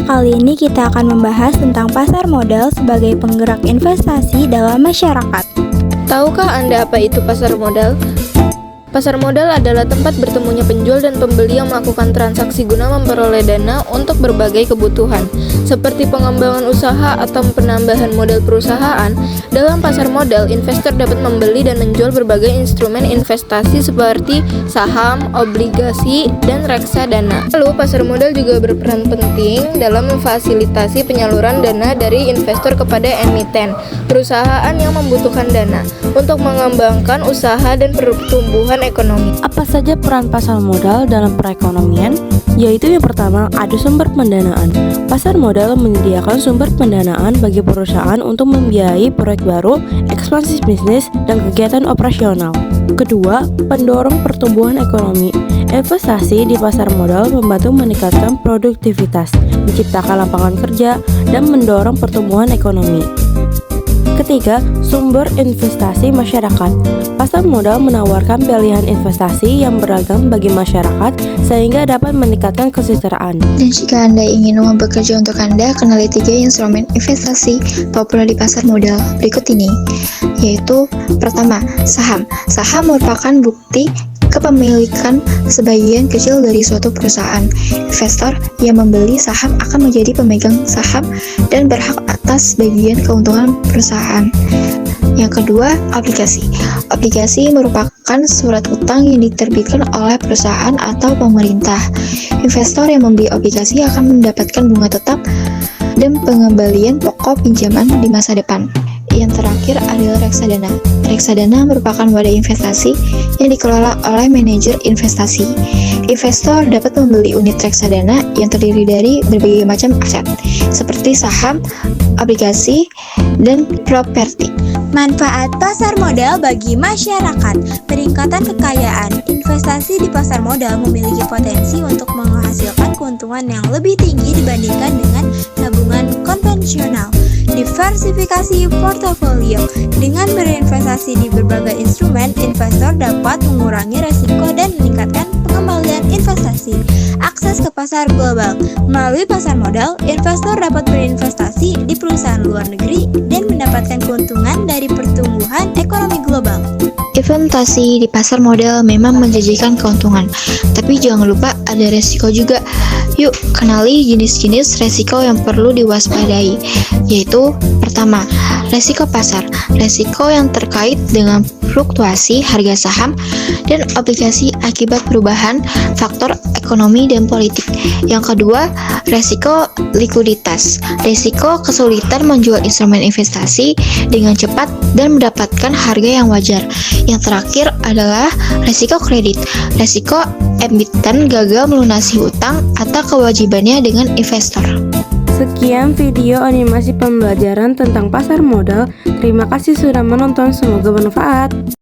kali ini kita akan membahas tentang pasar modal sebagai penggerak investasi dalam masyarakat. Tahukah Anda apa itu pasar modal? Pasar modal adalah tempat bertemunya penjual dan pembeli yang melakukan transaksi guna memperoleh dana untuk berbagai kebutuhan, seperti pengembangan usaha atau penambahan modal perusahaan. Dalam pasar modal, investor dapat membeli dan menjual berbagai instrumen investasi seperti saham, obligasi, dan reksadana. Lalu, pasar modal juga berperan penting dalam memfasilitasi penyaluran dana dari investor kepada emiten, perusahaan yang membutuhkan dana, untuk mengembangkan usaha dan pertumbuhan ekonomi. Apa saja peran pasar modal dalam perekonomian? Yaitu yang pertama, ada sumber pendanaan. Pasar modal menyediakan sumber pendanaan bagi perusahaan untuk membiayai proyek baru, ekspansi bisnis, dan kegiatan operasional. Kedua, pendorong pertumbuhan ekonomi. Investasi di pasar modal membantu meningkatkan produktivitas, menciptakan lapangan kerja, dan mendorong pertumbuhan ekonomi. Ketiga, sumber investasi masyarakat. Pasar modal menawarkan pilihan investasi yang beragam bagi masyarakat sehingga dapat meningkatkan kesejahteraan. Dan jika Anda ingin uang bekerja untuk Anda, kenali 3 instrumen investasi populer di pasar modal berikut ini, yaitu pertama, saham. Saham merupakan bukti kepemilikan sebagian kecil dari suatu perusahaan. Investor yang membeli saham akan menjadi pemegang saham dan berhak atas bagian keuntungan perusahaan. Yang kedua, obligasi. Obligasi merupakan surat utang yang diterbitkan oleh perusahaan atau pemerintah. Investor yang membeli obligasi akan mendapatkan bunga tetap dan pengembalian pokok pinjaman di masa depan. Yang terakhir adalah reksadana. Reksadana merupakan wadah investasi yang dikelola oleh manajer investasi. Investor dapat membeli unit reksadana yang terdiri dari berbagai macam aset, seperti saham, obligasi, dan properti. Manfaat pasar modal bagi masyarakat. Peningkatan kekayaan. Investasi di pasar modal memiliki potensi untuk menghasilkan keuntungan yang lebih tinggi dibandingkan dengan tabungan konvensional. Diversifikasi portofolio. Dengan berinvestasi di berbagai instrumen, investor dapat mengurangi risiko dan meningkatkan pengembalian investasi. Akses ke pasar global. Melalui pasar modal, investor dapat berinvestasi di perusahaan luar negeri dan mendapatkan keuntungan dari pertumbuhan ekonomi global. Investasi di pasar modal memang menjanjikan keuntungan, tapi jangan lupa ada resiko juga. Yuk, kenali jenis-jenis resiko yang perlu diwaspadai, yaitu pertama, resiko pasar. Resiko yang terkait dengan fluktuasi harga saham dan obligasi akibat perubahan faktor ekonomi dan politik. Yang kedua, resiko likuiditas. Resiko kesulitan menjual instrumen investasi dengan cepat dan mendapatkan harga yang wajar. Yang terakhir adalah resiko kredit. Resiko emiten gagal melunasi hutang atau kewajibannya dengan investor. Sekian video animasi pembelajaran tentang pasar modal. Terima kasih sudah menonton, semoga bermanfaat.